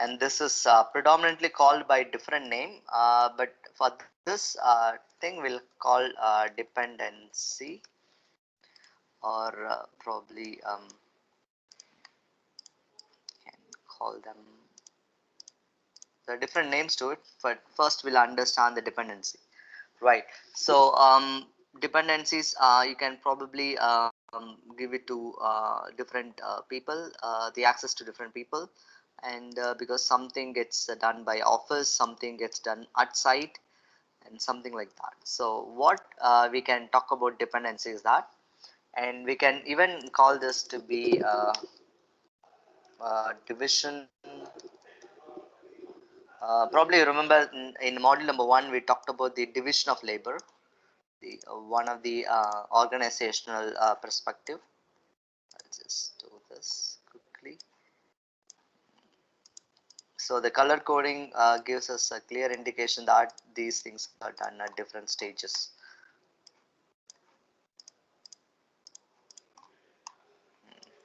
and this is predominantly called by different name, but for this thing we'll call dependency, or probably can call them the different names to it, but first we'll understand the dependency. Right. So dependencies, you can probably give it to different people, the access to different people, and because something gets done by office, something gets done at site, and something like that. So what we can talk about dependency is that, and we can even call this to be division. Probably you remember in module number 1 we talked about the division of labor, the one of the organizational perspective. I'll just do this quickly. So the color coding gives us a clear indication that these things are done at different stages.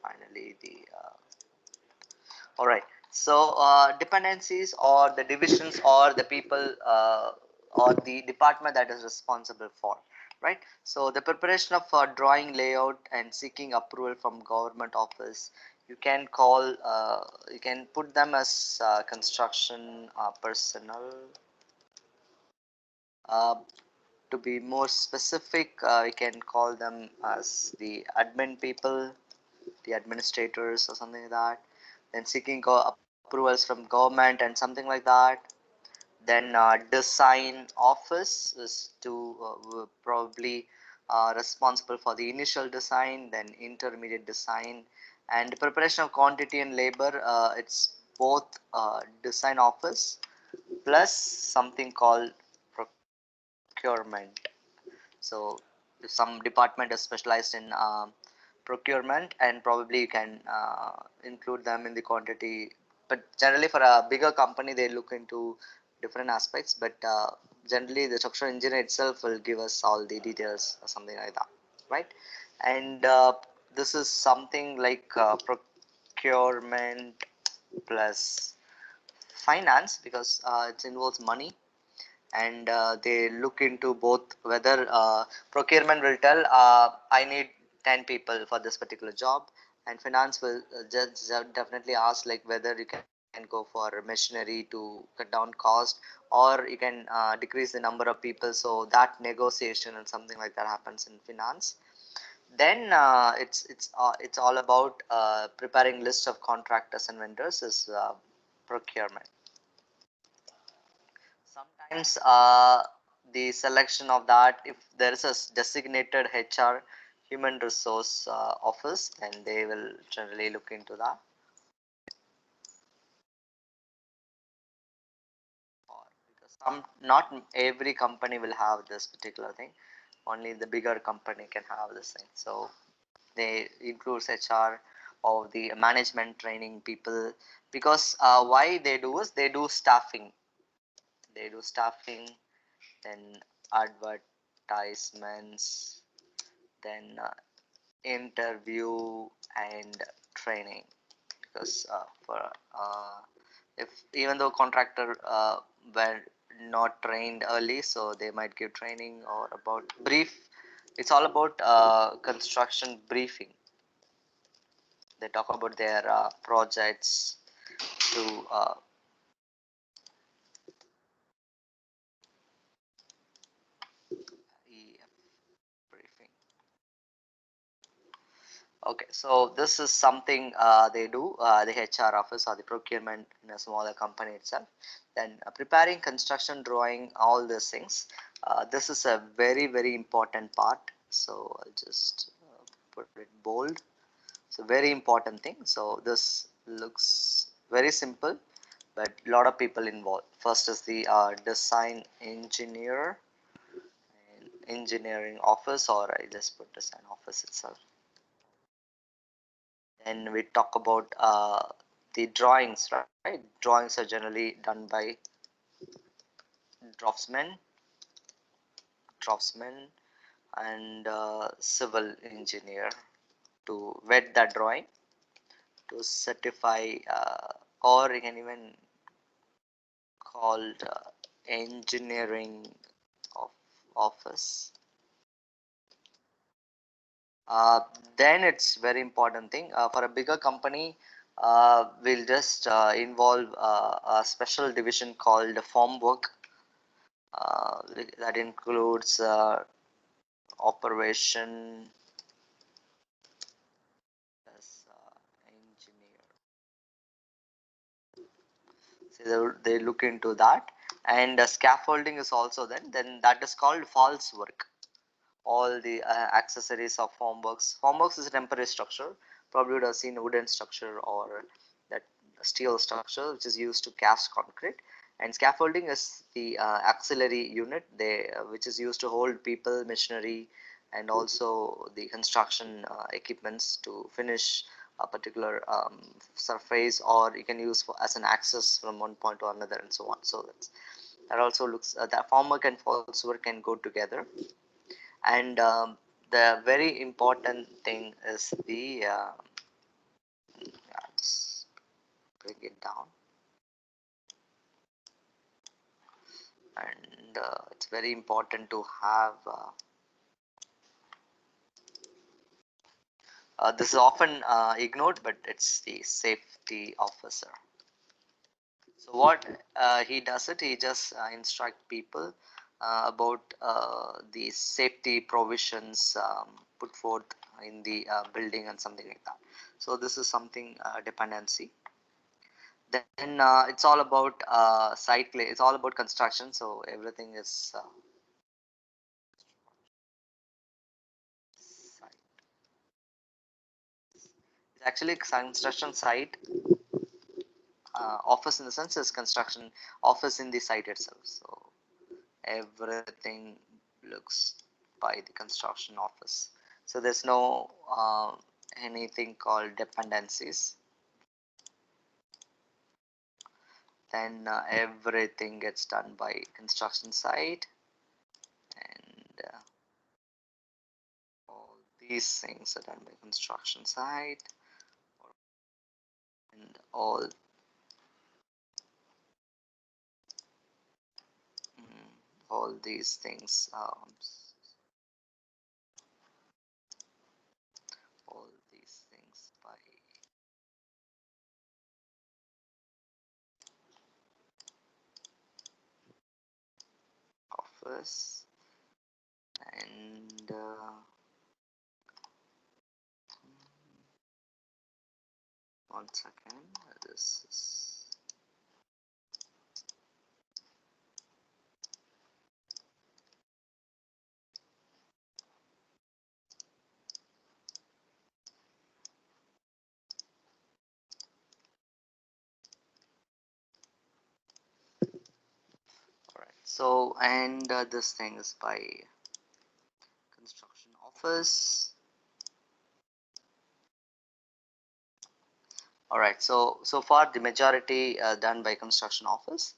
Finally, the all right. So dependencies or the divisions or the people or the department that is responsible for, right? So the preparation of drawing layout and seeking approval from government office, you can call, you can put them as construction personnel. Uh, to be more specific, we can call them as the admin people, the administrators or something like that. Then seeking approvals from government and something like that. Then design office is to probably responsible for the initial design, then intermediate design, and preparation of quantity and labor. It's both design office plus something called procurement. So if some department is specialized in procurement, and probably you can include them in the quantity, but generally for a bigger company they look into different aspects, but generally the structural engineer itself will give us all the details or something like that, right? And this is something like procurement plus finance, because it involves money, and they look into both whether procurement will tell I need 10 people for this particular job, and finance will just definitely ask like whether you can go for machinery to cut down cost, or you can decrease the number of people. So that negotiation and something like that happens in finance. Then it's all about preparing list of contractors and vendors is procurement. Sometimes the selection of that, if there is a designated HR, human resource office, then they will generally look into that. Or because some, not every company will have this particular thing, only the bigger company can have this thing. So they includes HR or the management training people, because why they do is they do staffing. They do staffing, then advertisements, then interview and training. Because for if even though contractor were not trained early, so they might give training or about brief. It's all about construction briefing. They talk about their projects to EF briefing. Okay, so this is something they do, the HR office or the procurement in a smaller company itself. Then preparing construction drawing, all these things. This is a very, very important part. So I'll just put it bold. So very important thing. So this looks very simple, but a lot of people involved. First is the design engineer and engineering office, or I just put design office itself. Then we talk about the drawings, right? Drawings are generally done by draftsmen, draftsmen, and civil engineer to vet that drawing, to certify or you can even called engineering of office. uh, then it's very important thing for a bigger company. We'll just involve a special division called form work, uh, that includes operation as engineer. So they look into that, and scaffolding is also then that is called false work. All the accessories of formworks. Formworks is a temporary structure. Probably would have seen wooden structure or that steel structure which is used to cast concrete. And scaffolding is the auxiliary unit they which is used to hold people, machinery, and also the construction equipments to finish a particular surface, or you can use for, as an access from one point to another, and so on. So that also looks that formwork and false work can go together. And the very important thing is the yeah, just bring it down. And it's very important to have this is often ignored, but it's the safety officer. So what he does it, he just instruct people about the safety provisions put forth in the building and something like that. So this is something dependency. Then it's all about site play. It's all about construction. So everything is site. It's actually construction site. Office in the sense is construction office in the site itself. So everything looks by the construction office. So there's no anything called dependencies. Then everything gets done by construction site, and all these things are done by construction site, and mm, all these things all these things by office. And one second, this is all right. So and this thing is by construction office. All right, so far the majority done by construction office,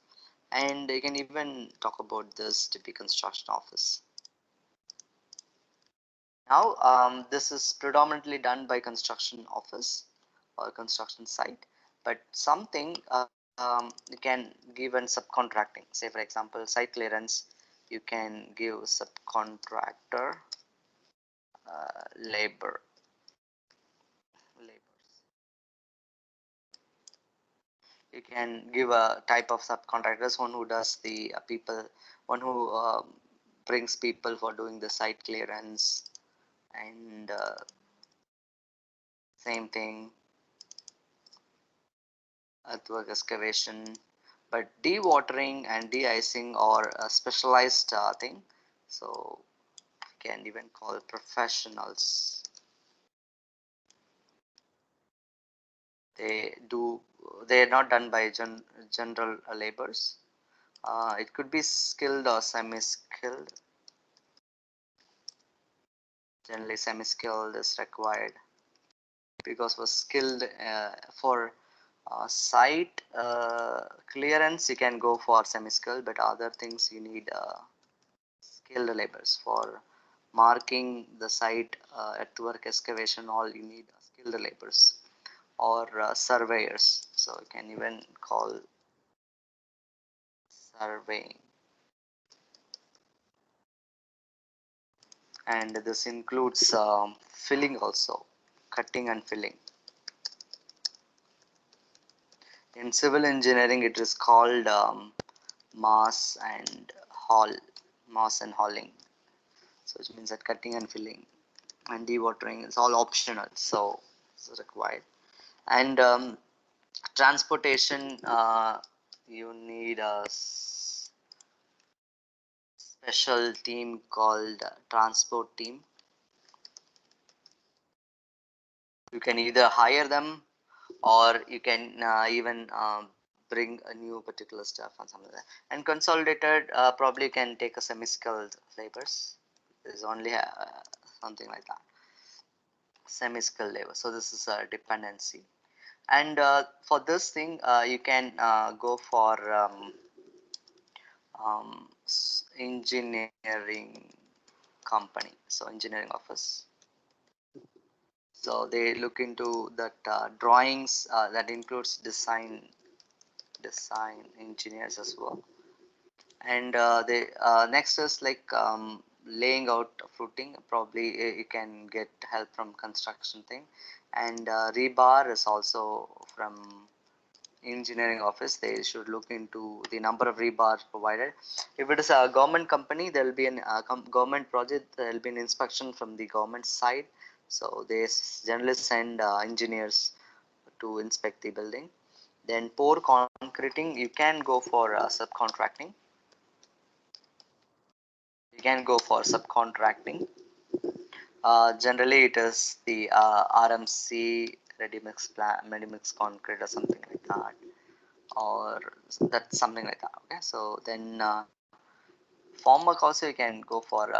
and you can even talk about this to be construction office. Now this is predominantly done by construction office or construction site, but something you can give in subcontracting. Say for example site clearance, you can give subcontractor labor labors. You can give a type of subcontractors, one who does the people, one who brings people for doing the site clearance, and same thing earthwork excavation. But dewatering and de-icing are a specialized thing, so you can even call professionals. They do, they are not done by general laborers. It could be skilled or semi-skilled. Generally semi-skilled is required, because for skilled for site clearance you can go for semi-skilled, but other things you need skilled laborers. For marking the site, earthwork excavation, all you need skilled laborers or surveyors. So you can even call surveying. And this includes filling also, cutting and filling. In civil engineering, it is called mass and haul, mass and hauling. So it means that cutting and filling and dewatering is all optional, so it's required. And transportation, you need a special team called transport team. You can either hire them or you can even bring a new particular stuff and something like that. And consolidated, probably can take a semi-skilled laborers. There's only something like that, semi-skilled labor. So this is a dependency. And for this thing, you can go for engineering company, so engineering office. So they look into that drawings, that includes design engineers as well. And they next is like laying out footing, probably you can get help from construction thing. And rebar is also from engineering office. They should look into the number of rebars provided. If it is a government company, there will be an government project, there will be an inspection from the government side, so they generally send engineers to inspect the building. Then pour concreting, you can go for subcontracting. You can go for subcontracting. Generally, it is the RMC ready mix concrete or something like that, or that's something like that. Okay, so then formwork also you can go for.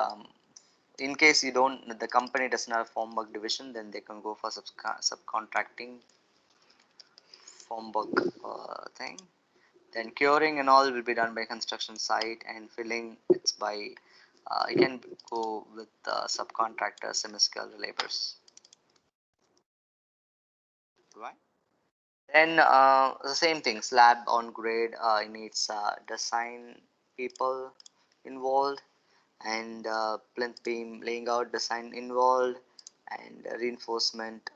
In case you don't, the company doesn't have formwork division, then they can go for subcontracting formwork thing. Then curing and all will be done by construction site, and filling it's by you can go with subcontractors, semi-skilled laborers, right? Then the same thing, slab on grade, it needs design people involved, and plinth beam laying out design involved, and reinforcement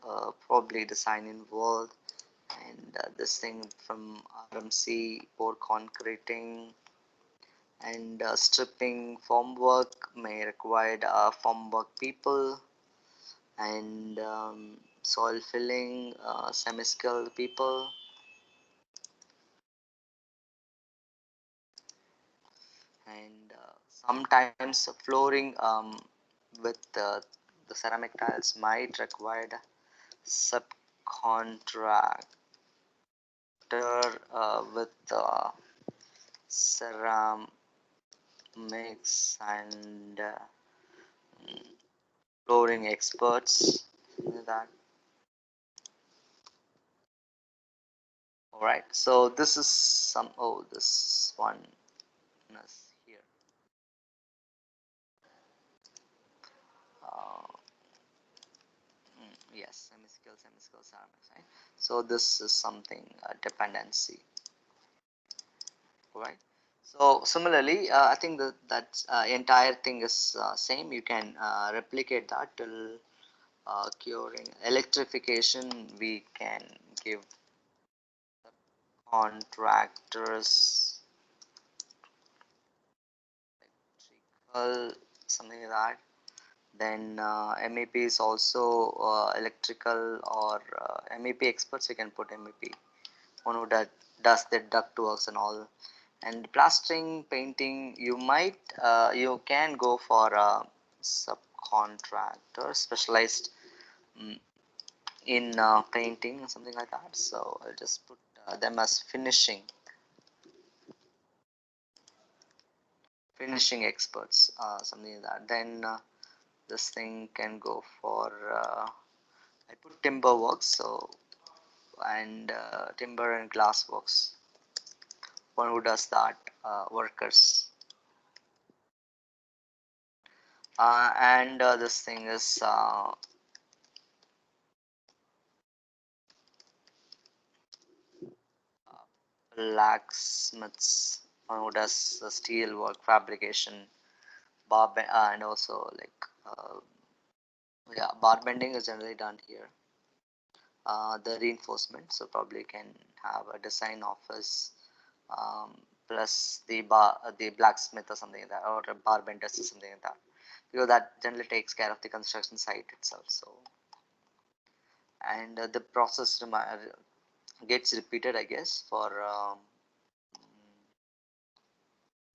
probably design involved, and this thing from RMC pour concreting, and stripping formwork may require formwork people, and soil filling semi-skilled people, and sometimes flooring with the ceramic tiles might require subcontractor with ceramics and flooring experts, like that. All right, so this is some, oh, this one is here. uh, yes, semi-skilled ceramics, right? So this is something dependency, right? So similarly, I think that entire thing is same. You can replicate that till curing. Electrification, we can give contractors, electrical, something like that. Then MEP is also electrical, or MEP experts. You can put MEP, one who does the duct works and all. And plastering, painting, you might you can go for a subcontractor specialized mm, in painting, something like that. So I'll just put them as finishing experts, something like that. Then this thing can go for I put timber works, so, and timber and glass works, one who does that, workers. And this thing is blacksmiths who does steel work, fabrication, and also like yeah, bar bending is generally done here. The reinforcement, so probably can have a design office, plus the blacksmith or something like that, or a bar bender or something like that, because that generally takes care of the construction site itself. So, and the process gets repeated, I guess, for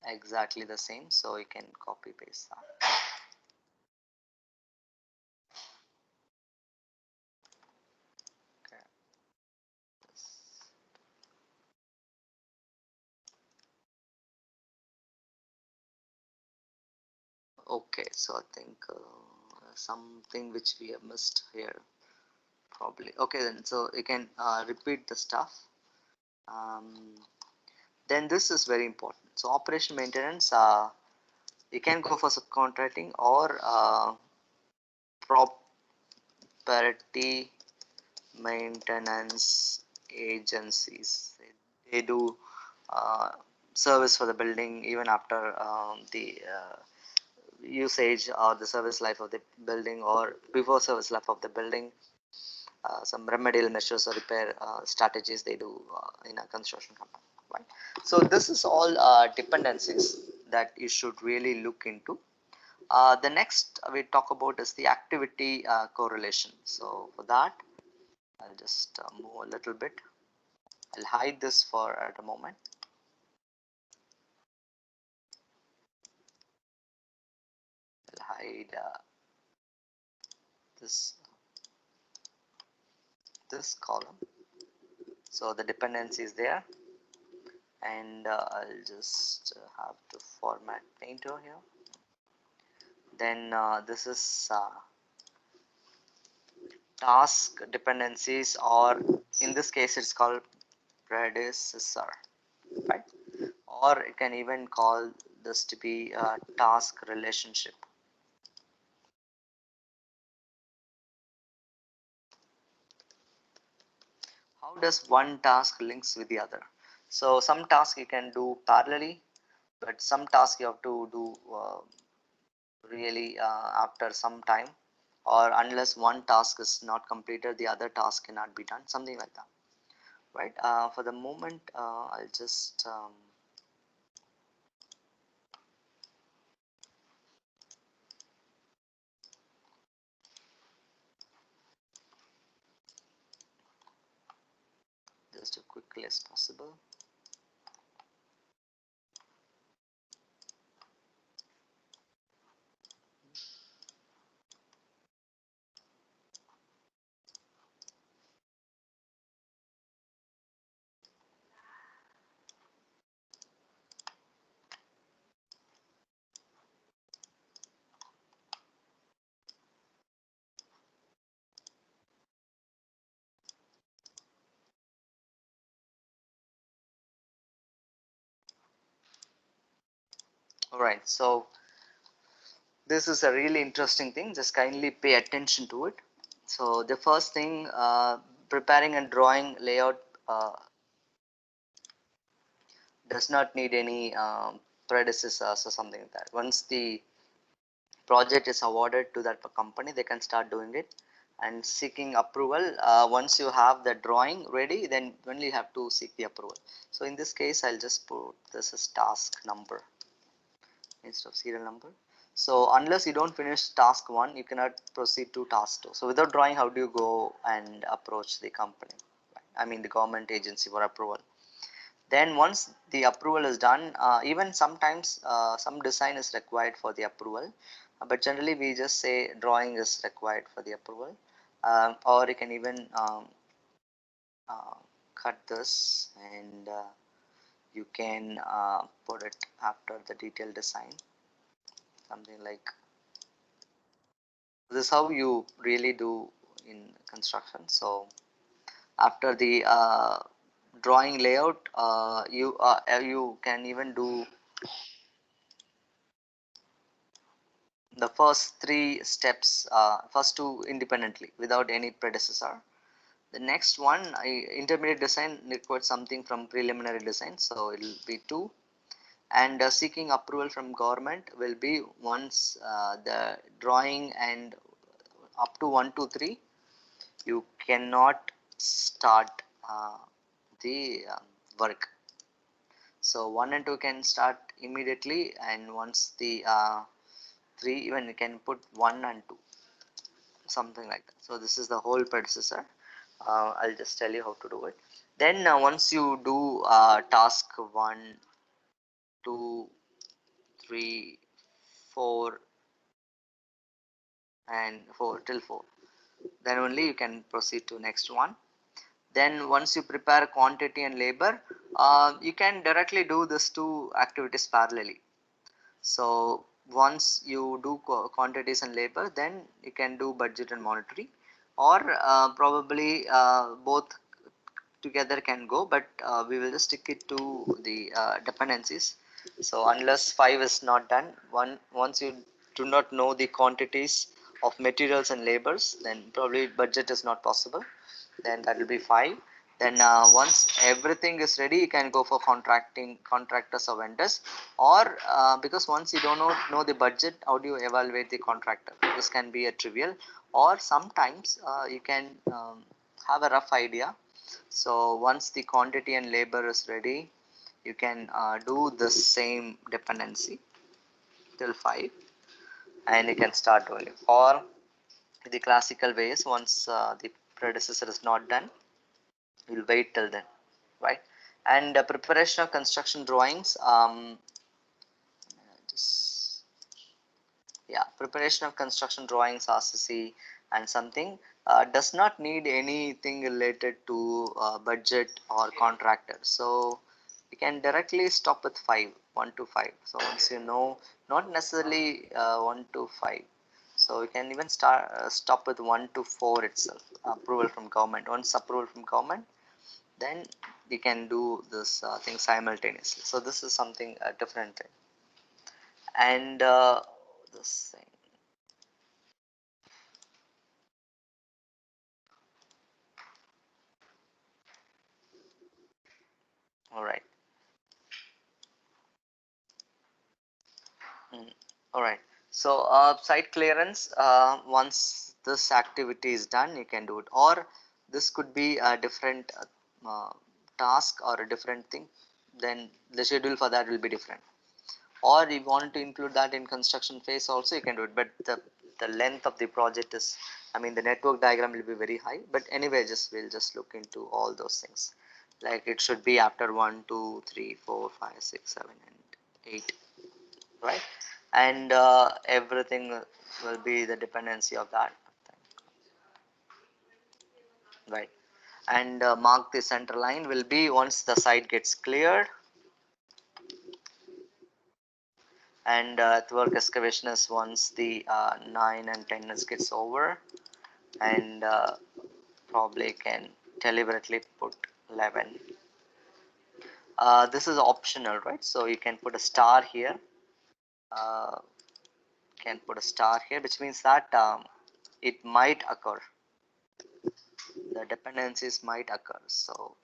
exactly the same, so you can copy paste that. Okay. Okay, so I think something which we have missed here probably. Okay, then so you can repeat the stuff. Um, then this is very important. So operation maintenance, you can go for subcontracting or property maintenance agencies. They do uh, service for the building even after the usage or the service life of the building, or before service life of the building. Some remedial measures or repair strategies they do in a construction company, right? So this is all dependencies that you should really look into. The next we talk about is the activity correlation. So for that, I'll just move a little bit. I'll hide this for at a moment. I'll hide this column. So the dependency is there, and I'll just have to format Painter here. Then this is task dependencies, or in this case it's called predecessor, right? Or you can even call this to be a task relationship. How does one task links with the other? So some tasks you can do parallelly, but some tasks you have to do really after some time, or unless one task is not completed the other task cannot be done, something like that, right? For the moment I'll just as quickly as possible. All right, so this is a really interesting thing, just kindly pay attention to it. So the first thing, preparing and drawing layout does not need any predecessors or something like that. Once the project is awarded to that company, they can start doing it and seeking approval. Once you have the drawing ready, then only you have to seek the approval. So in this case I'll just put this as task number instead of serial number. So unless you don't finish task 1, you cannot proceed to task 2. So without drawing, how do you go and approach the company, I mean the government agency, for approval? Then once the approval is done, even sometimes some design is required for the approval, but generally we just say drawing is required for the approval. Or you can even uh, cut this, and you can put it after the detailed design, something like this is how you really do in construction. So after the drawing layout, you can even do the first 3 steps, first 2 independently without any predecessor. The next one, intermediate design requires something from preliminary design, so it will be 2. And seeking approval from government will be once the drawing and up to 1 to 3 you cannot start the work. So 1 and 2 can start immediately, and once the 3, even you can put 1 and 2, something like that. So this is the whole predecessor. I'll just tell you how to do it. Then once you do task 1, 2, 3, 4 and 4 till 4, then only you can proceed to next one. Then once you prepare quantity and labor, you can directly do these two activities parallelly. So once you do quantities and labor, then you can do budget and monetary, or probably both together can go, but we will just stick it to the dependencies. So unless 5 is not done, once you do not know the quantities of materials and labors, then probably budget is not possible. Then that will be 5. Then once everything is ready, you can go for contractors or vendors, or because once you don't know the budget, how do you evaluate the contractor? This can be a trivial, or sometimes you can have a rough idea. So once the quantity and labor is ready, you can do the same dependency till 5, and you can start doing it. Or the classical ways, once the predecessor is not done, you'll wait till then, right? And preparation of construction drawings, just yeah, preparation of construction drawings, RCC and something does not need anything related to budget or contractor. So you can directly stop with 5, 1 to 5. So once you know, not necessarily 1 to 5. So you can even stop with 1 to 4 itself. Approval from government. Once approval from government, then you can do this thing simultaneously. So this is something different thing. And this thing. All right. All right. So site clearance, once this activity is done, you can do it. Or this could be a different task or a different thing. Then the schedule for that will be different. Or if you want to include that in construction phase also, you can do it. But the length of the project is, I mean, the network diagram will be very high. But anyway, we'll just look into all those things. Like it should be after 1, 2, 3, 4, 5, 6, 7, and 8, right? And everything will be the dependency of that thing, right? And mark the center line will be once the site gets cleared, and earthwork excavation is once the 9 and 10 is gets over, and probably can deliberately put 11. This is optional, right? So you can put a star here, uh, can put a star here, which means that it might occur, the dependencies might occur. So,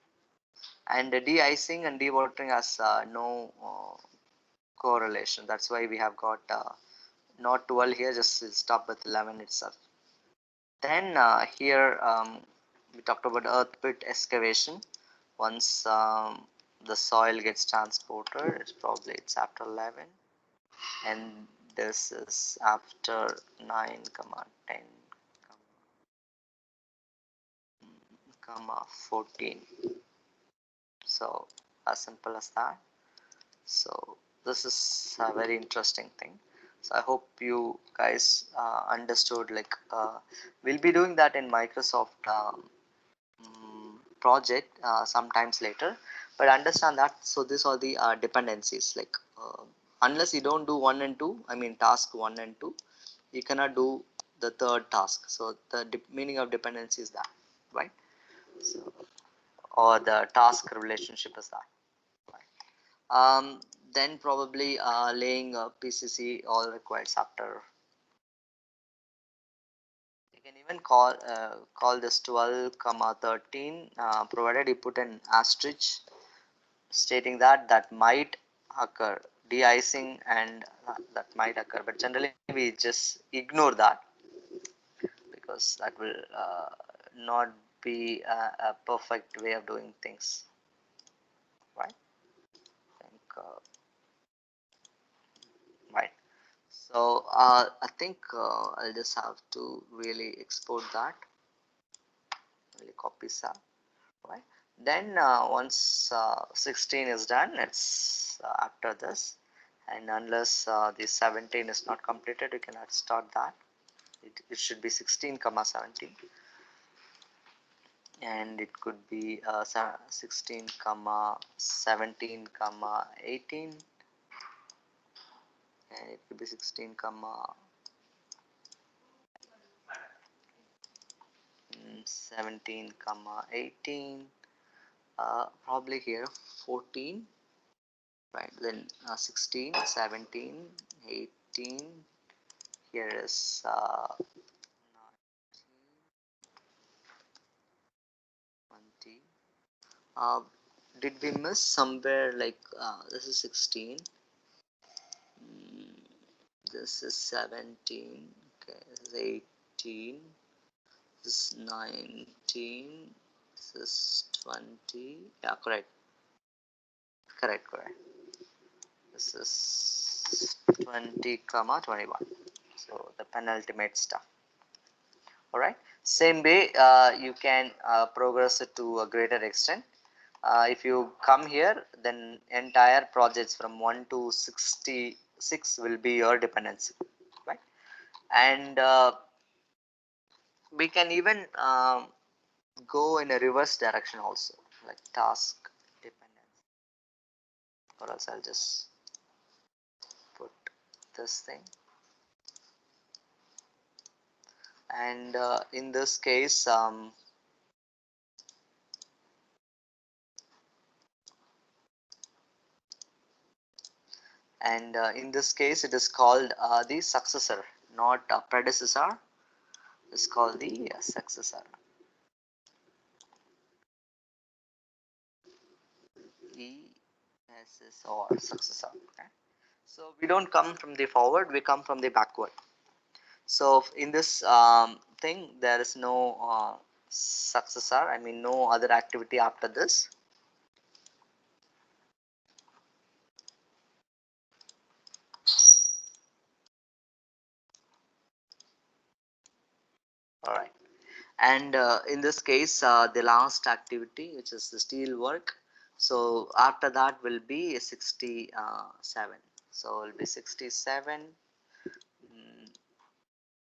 and the de-icing and de-watering has no correlation. That's why we have got not 12 here, just stop with 11 itself. Then here we talked about earth pit excavation. Once the soil gets transported, it's after 11, and this is after 9 comma 10 comma 14. So as simple as that. So this is a very interesting thing. So I hope you guys understood, like we'll be doing that in Microsoft project sometimes later, but understand that. So these are the dependencies, like unless you don't do 1 and 2, I mean task 1 and 2, you cannot do the third task. So the meaning of dependency is that, right? So, or the task relationship is that, right? Then probably laying a PCC all requires after. You can even call this 12 comma 13 provided you put an asterisk stating that that might occur, de-icing, and that might occur, but generally we just ignore that because that will not be a perfect way of doing things, right? I think, right. So I think I'll just have to really export that, really copy that, right? Then once 16 is done, it's after this, and unless the 17 is not completed, you cannot start that. It should be 16 comma 17, and it could be 16 comma 17 comma 18, and it could be 16 comma 17 comma 18, probably here 14, right? Then 16, 17, 18, here is 20. uh, did we miss somewhere, like this is 16, mm, this is 17, okay, this is 18, this is 19, this is 20, yeah, correct. This is 20 comma 21, so the penultimate stuff. All right, same way you can progress it to a greater extent. If you come here, then entire projects from 1 to 66 will be your dependency, right? And we can even go in a reverse direction also, like task dependence, or else I'll just put this thing. And in this case, it is called the successor, not a predecessor. It's called the successor, ESSR, successor. Okay? So we don't come from the forward, we come from the backward. So in this thing, there is no successor, I mean no other activity after this. All right. And in this case, the last activity, which is the steel work, so after that will be 67, so it will be 67.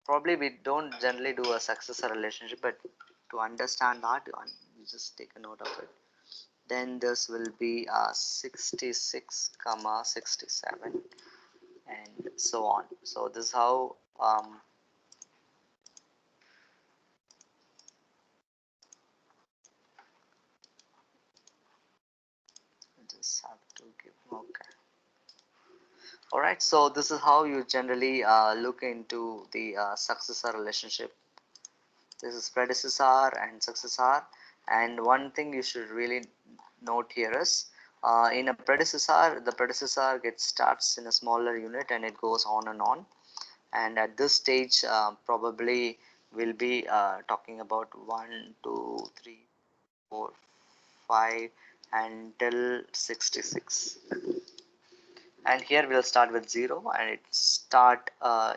Probably we don't generally do a successor relationship, but to understand that, you just take a note of it. Then this will be 66 comma 67, and so on. So this is how just have to give, okay. All right, so this is how you generally look into the successor relationship. This is predecessor and successor, and one thing you should really note here is in a predecessor, the predecessor gets starts in a smaller unit and it goes on and on. And at this stage, probably we'll be talking about 1, 2, 3, 4, 5 until 66. And here we'll start with 0 and it start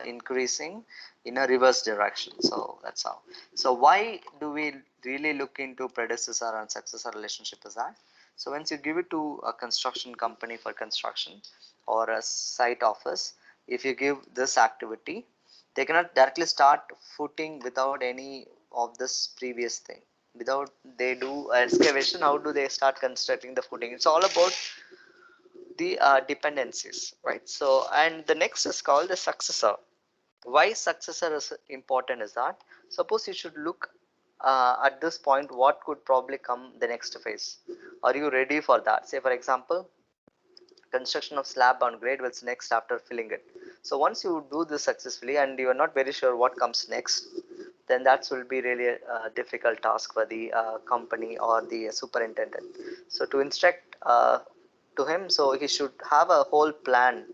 increasing in a reverse direction. So that's how. So why do we really look into predecessor and successor relationship is that, so once you give it to a construction company for construction or a site office, if you give this activity, they cannot directly start footing without any of this previous thing. Without they do excavation, how do they start constructing the footing? It's all about the dependencies, right? So, and the next is called the successor. Why successor is important is that, suppose you should look at this point, what could probably come the next phase. Are you ready for that? Say for example, construction of slab on grade was next after filling it. So once you do this successfully and you are not very sure what comes next, then that will be really a difficult task for the company or the superintendent. So to instruct to him, so he should have a whole plan,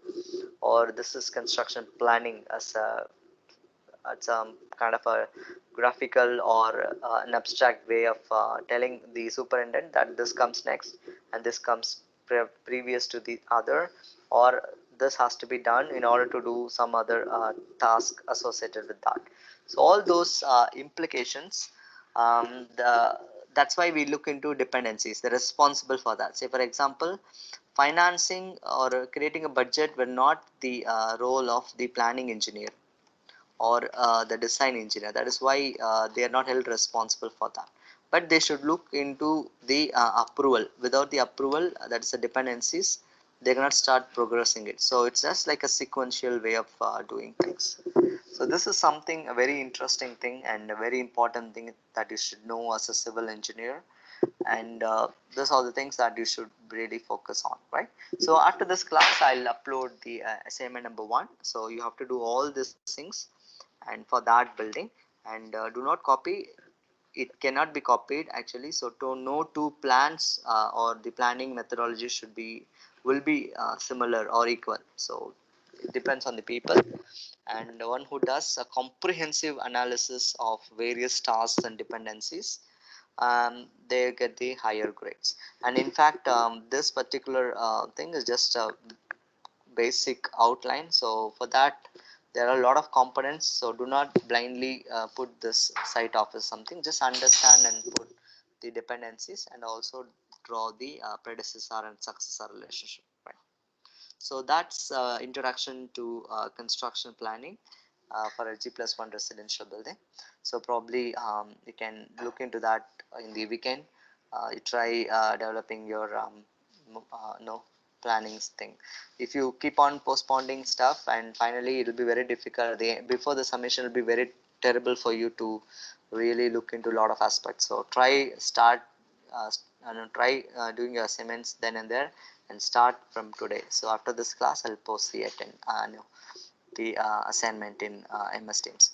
or this is construction planning as a kind of a graphical or an abstract way of telling the superintendent that this comes next and this comes previous to the other, or this has to be done in order to do some other task associated with that. So all those implications, that's why we look into dependencies. They're responsible for that. Say for example, financing or creating a budget were not the role of the planning engineer or the design engineer. That is why they are not held responsible for that, but they should look into the approval. Without the approval, that is the dependencies, they cannot start progressing it. So it's just like a sequential way of doing things. So this is something, a very interesting thing and a very important thing that you should know as a civil engineer. And those are the things that you should really focus on, right? So after this class, I'll upload the assignment number 1. So you have to do all these things and for that building, and do not copy. It cannot be copied actually. So to know two plans or the planning methodology should be, will be similar or equal. So it depends on the people, and one who does a comprehensive analysis of various tasks and dependencies, they get the higher grades. And in fact, this particular thing is just a basic outline. So for that, there are a lot of components. So do not blindly put this site off as something. Just understand and put the dependencies, and also draw the predecessor and successor relationship, right? So that's introduction to construction planning for a G+1 residential building. So probably you can look into that in the weekend. You try developing your no plannings thing. If you keep on postponing stuff, and finally it will be very difficult. Before the submission will be very terrible for you to really look into a lot of aspects. So try start try doing your assignments then and there, and start from today. So after this class, I'll post the no, the assignment in MS Teams.